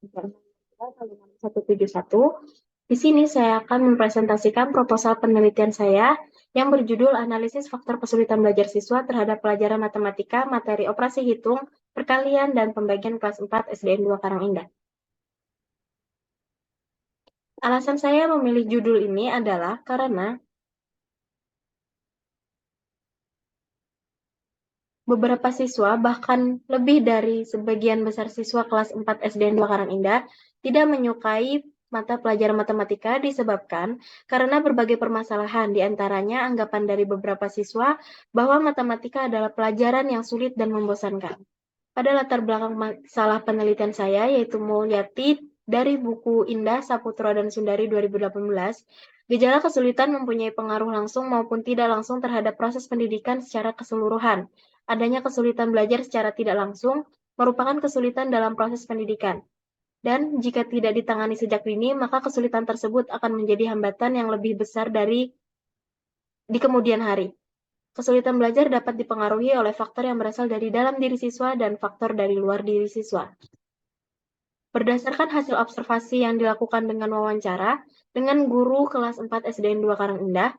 171. Di sini saya akan mempresentasikan proposal penelitian saya yang berjudul Analisis Faktor Kesulitan Belajar Siswa Terhadap Pelajaran Matematika, Materi Operasi Hitung, Perkalian, dan Pembagian Kelas 4 SDN 2 Karangindah. Alasan saya memilih judul ini adalah karena beberapa siswa, bahkan lebih dari sebagian besar siswa kelas 4 SDN 2 Karangindah, tidak menyukai mata pelajaran matematika disebabkan karena berbagai permasalahan, di antaranya anggapan dari beberapa siswa bahwa matematika adalah pelajaran yang sulit dan membosankan. Pada latar belakang masalah penelitian saya, yaitu Mulyati dari buku Indah, Saputra, dan Sundari 2018, gejala kesulitan mempunyai pengaruh langsung maupun tidak langsung terhadap proses pendidikan secara keseluruhan. Adanya kesulitan belajar secara tidak langsung merupakan kesulitan dalam proses pendidikan. Dan jika tidak ditangani sejak dini, maka kesulitan tersebut akan menjadi hambatan yang lebih besar di kemudian hari. Kesulitan belajar dapat dipengaruhi oleh faktor yang berasal dari dalam diri siswa dan faktor dari luar diri siswa. Berdasarkan hasil observasi yang dilakukan dengan wawancara dengan guru kelas 4 SDN 2 Karangindah,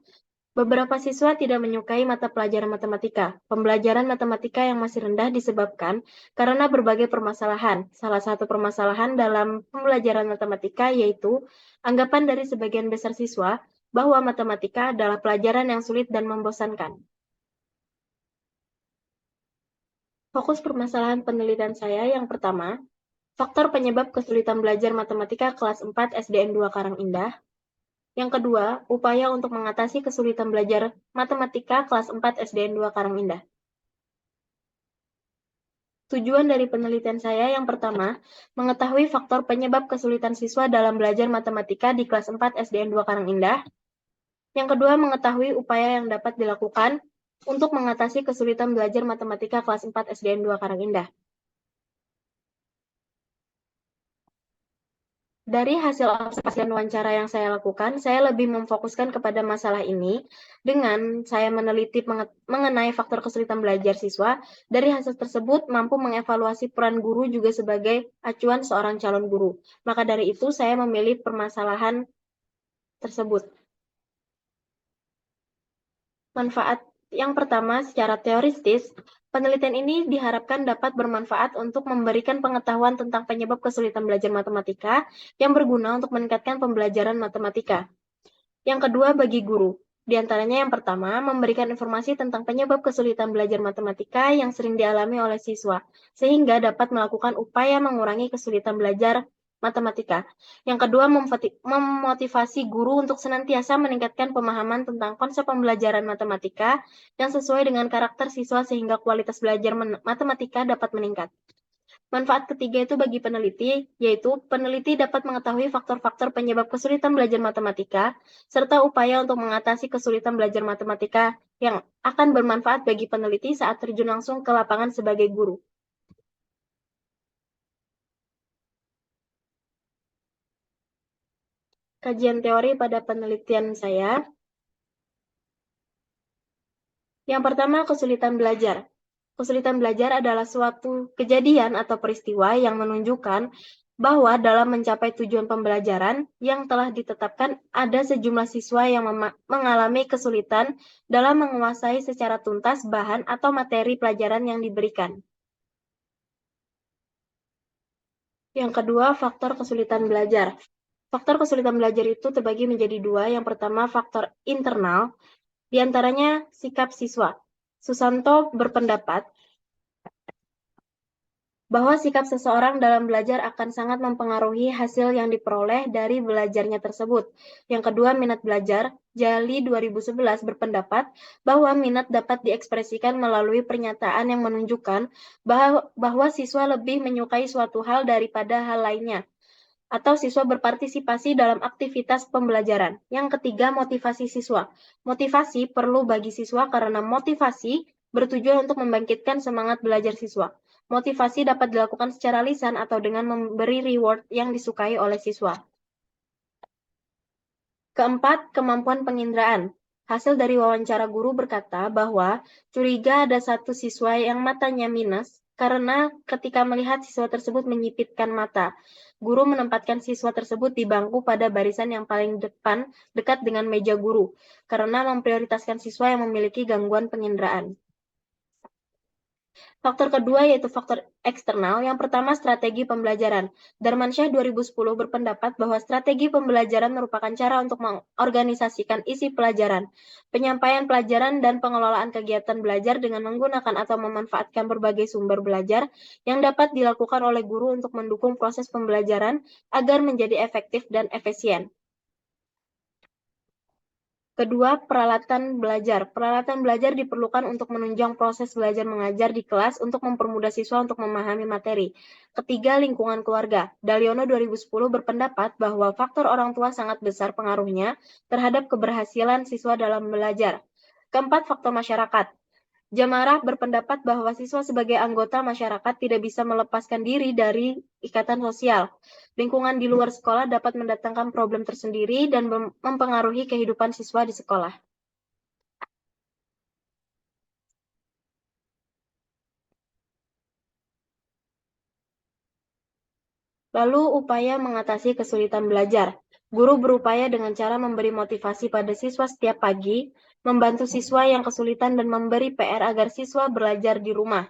beberapa siswa tidak menyukai mata pelajaran matematika. Pembelajaran matematika yang masih rendah disebabkan karena berbagai permasalahan. Salah satu permasalahan dalam pembelajaran matematika yaitu anggapan dari sebagian besar siswa bahwa matematika adalah pelajaran yang sulit dan membosankan. Fokus permasalahan penelitian saya yang pertama, faktor penyebab kesulitan belajar matematika kelas 4 SDN 2 Karangindah. Yang kedua, upaya untuk mengatasi kesulitan belajar matematika kelas 4 SDN 2 Karangindah. Tujuan dari penelitian saya yang pertama, mengetahui faktor penyebab kesulitan siswa dalam belajar matematika di kelas 4 SDN 2 Karangindah. Yang kedua, mengetahui upaya yang dapat dilakukan untuk mengatasi kesulitan belajar matematika kelas 4 SDN 2 Karangindah. Dari hasil observasi dan wawancara yang saya lakukan, saya lebih memfokuskan kepada masalah ini dengan saya meneliti mengenai faktor kesulitan belajar siswa. Dari hasil tersebut mampu mengevaluasi peran guru juga sebagai acuan seorang calon guru. Maka dari itu saya memilih permasalahan tersebut. Manfaat yang pertama, secara teoritis, penelitian ini diharapkan dapat bermanfaat untuk memberikan pengetahuan tentang penyebab kesulitan belajar matematika yang berguna untuk meningkatkan pembelajaran matematika. Yang kedua, bagi guru. Di antaranya yang pertama, memberikan informasi tentang penyebab kesulitan belajar matematika yang sering dialami oleh siswa, sehingga dapat melakukan upaya mengurangi kesulitan belajar matematika. Yang kedua, memotivasi guru untuk senantiasa meningkatkan pemahaman tentang konsep pembelajaran matematika yang sesuai dengan karakter siswa sehingga kualitas belajar matematika dapat meningkat. Manfaat ketiga itu bagi peneliti, yaitu peneliti dapat mengetahui faktor-faktor penyebab kesulitan belajar matematika, serta upaya untuk mengatasi kesulitan belajar matematika yang akan bermanfaat bagi peneliti saat terjun langsung ke lapangan sebagai guru. Kajian teori pada penelitian saya. Yang pertama, kesulitan belajar. Kesulitan belajar adalah suatu kejadian atau peristiwa yang menunjukkan bahwa dalam mencapai tujuan pembelajaran yang telah ditetapkan ada sejumlah siswa yang mengalami kesulitan dalam menguasai secara tuntas bahan atau materi pelajaran yang diberikan. Yang kedua, faktor kesulitan belajar. Faktor kesulitan belajar itu terbagi menjadi dua. Yang pertama, faktor internal, di antaranya sikap siswa. Susanto berpendapat bahwa sikap seseorang dalam belajar akan sangat mempengaruhi hasil yang diperoleh dari belajarnya tersebut. Yang kedua, minat belajar. Jali 2011 berpendapat bahwa minat dapat diekspresikan melalui pernyataan yang menunjukkan bahwa siswa lebih menyukai suatu hal daripada hal lainnya, atau siswa berpartisipasi dalam aktivitas pembelajaran. Yang ketiga, motivasi siswa. Motivasi perlu bagi siswa karena motivasi bertujuan untuk membangkitkan semangat belajar siswa. Motivasi dapat dilakukan secara lisan atau dengan memberi reward yang disukai oleh siswa. Keempat, kemampuan penginderaan. Hasil dari wawancara guru berkata bahwa curiga ada satu siswa yang matanya minus karena ketika melihat siswa tersebut menyipitkan mata. Guru menempatkan siswa tersebut di bangku pada barisan yang paling depan dekat dengan meja guru, karena memprioritaskan siswa yang memiliki gangguan penginderaan. Faktor kedua yaitu faktor eksternal. Yang pertama, strategi pembelajaran. Darmansyah 2010 berpendapat bahwa strategi pembelajaran merupakan cara untuk mengorganisasikan isi pelajaran, penyampaian pelajaran, dan pengelolaan kegiatan belajar dengan menggunakan atau memanfaatkan berbagai sumber belajar yang dapat dilakukan oleh guru untuk mendukung proses pembelajaran agar menjadi efektif dan efisien. Kedua, peralatan belajar. Peralatan belajar diperlukan untuk menunjang proses belajar mengajar di kelas untuk mempermudah siswa untuk memahami materi. Ketiga, lingkungan keluarga. Daliono 2010 berpendapat bahwa faktor orang tua sangat besar pengaruhnya terhadap keberhasilan siswa dalam belajar. Keempat, faktor masyarakat. Jamarah berpendapat bahwa siswa sebagai anggota masyarakat tidak bisa melepaskan diri dari ikatan sosial. Lingkungan di luar sekolah dapat mendatangkan problem tersendiri dan mempengaruhi kehidupan siswa di sekolah. Lalu, upaya mengatasi kesulitan belajar. Guru berupaya dengan cara memberi motivasi pada siswa setiap pagi, membantu siswa yang kesulitan dan memberi PR agar siswa belajar di rumah.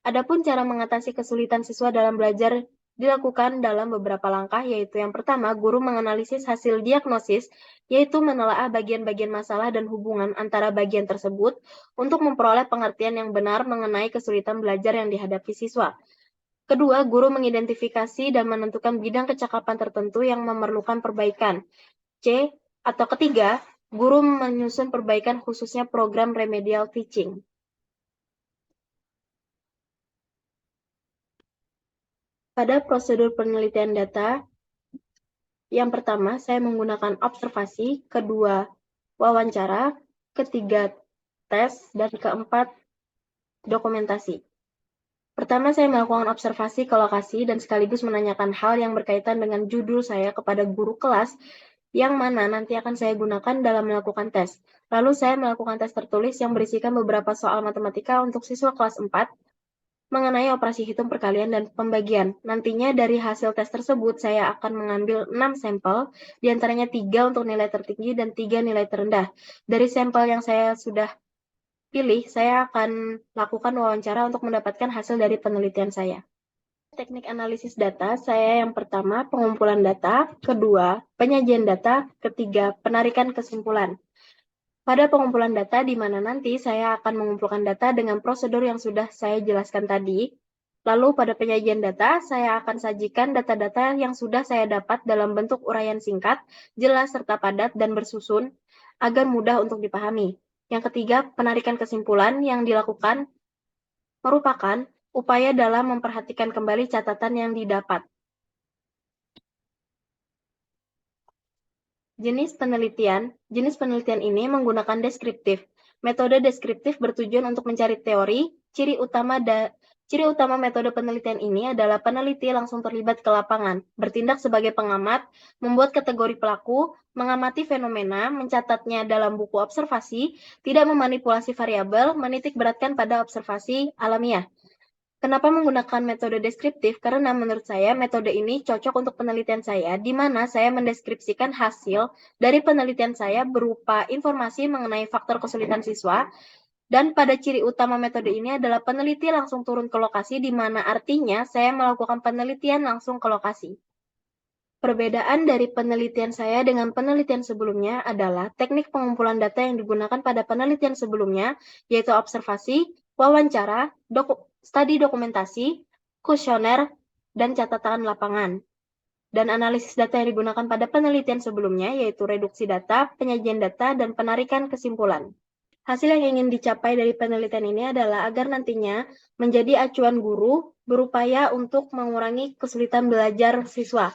Adapun cara mengatasi kesulitan siswa dalam belajar dilakukan dalam beberapa langkah, yaitu yang pertama, guru menganalisis hasil diagnosis, yaitu menelaah bagian-bagian masalah dan hubungan antara bagian tersebut untuk memperoleh pengertian yang benar mengenai kesulitan belajar yang dihadapi siswa. Kedua, guru mengidentifikasi dan menentukan bidang kecakapan tertentu yang memerlukan perbaikan. Atau ketiga, guru menyusun perbaikan khususnya program remedial teaching. Pada prosedur penelitian data, yang pertama, saya menggunakan observasi, kedua, wawancara, ketiga, tes, dan keempat, dokumentasi. Pertama, saya melakukan observasi ke lokasi dan sekaligus menanyakan hal yang berkaitan dengan judul saya kepada guru kelas yang mana nanti akan saya gunakan dalam melakukan tes. Lalu saya melakukan tes tertulis yang berisikan beberapa soal matematika untuk siswa kelas 4 mengenai operasi hitung perkalian dan pembagian. Nantinya dari hasil tes tersebut saya akan mengambil 6 sampel, diantaranya 3 untuk nilai tertinggi dan 3 nilai terendah. Dari sampel yang saya sudah pilih, saya akan lakukan wawancara untuk mendapatkan hasil dari penelitian saya. Teknik analisis data, saya yang pertama pengumpulan data, kedua penyajian data, ketiga penarikan kesimpulan. Pada pengumpulan data di mana nanti saya akan mengumpulkan data dengan prosedur yang sudah saya jelaskan tadi. Lalu pada penyajian data, saya akan sajikan data-data yang sudah saya dapat dalam bentuk uraian singkat, jelas serta padat dan bersusun agar mudah untuk dipahami. Yang ketiga, penarikan kesimpulan yang dilakukan merupakan upaya dalam memperhatikan kembali catatan yang didapat. Jenis penelitian ini menggunakan deskriptif. Metode deskriptif bertujuan untuk mencari teori. Ciri utama metode penelitian ini adalah peneliti langsung terlibat ke lapangan, bertindak sebagai pengamat, membuat kategori pelaku, mengamati fenomena, mencatatnya dalam buku observasi, tidak memanipulasi variabel, menitik beratkan pada observasi alamiah. Kenapa menggunakan metode deskriptif? Karena menurut saya metode ini cocok untuk penelitian saya, di mana saya mendeskripsikan hasil dari penelitian saya berupa informasi mengenai faktor kesulitan siswa, dan pada ciri utama metode ini adalah peneliti langsung turun ke lokasi, di mana artinya saya melakukan penelitian langsung ke lokasi. Perbedaan dari penelitian saya dengan penelitian sebelumnya adalah teknik pengumpulan data yang digunakan pada penelitian sebelumnya, yaitu observasi, wawancara, studi dokumentasi, kuesioner, dan catatan lapangan. Dan analisis data yang digunakan pada penelitian sebelumnya, yaitu reduksi data, penyajian data, dan penarikan kesimpulan. Hasil yang ingin dicapai dari penelitian ini adalah agar nantinya menjadi acuan guru berupaya untuk mengurangi kesulitan belajar siswa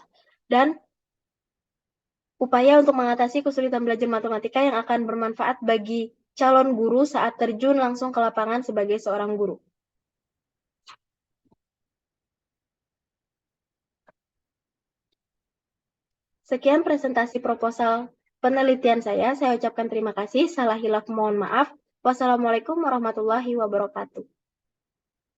dan upaya untuk mengatasi kesulitan belajar matematika yang akan bermanfaat bagi calon guru saat terjun langsung ke lapangan sebagai seorang guru. Sekian presentasi proposal penelitian saya. Saya ucapkan terima kasih. Salah hilaf mohon maaf. Wassalamualaikum warahmatullahi wabarakatuh.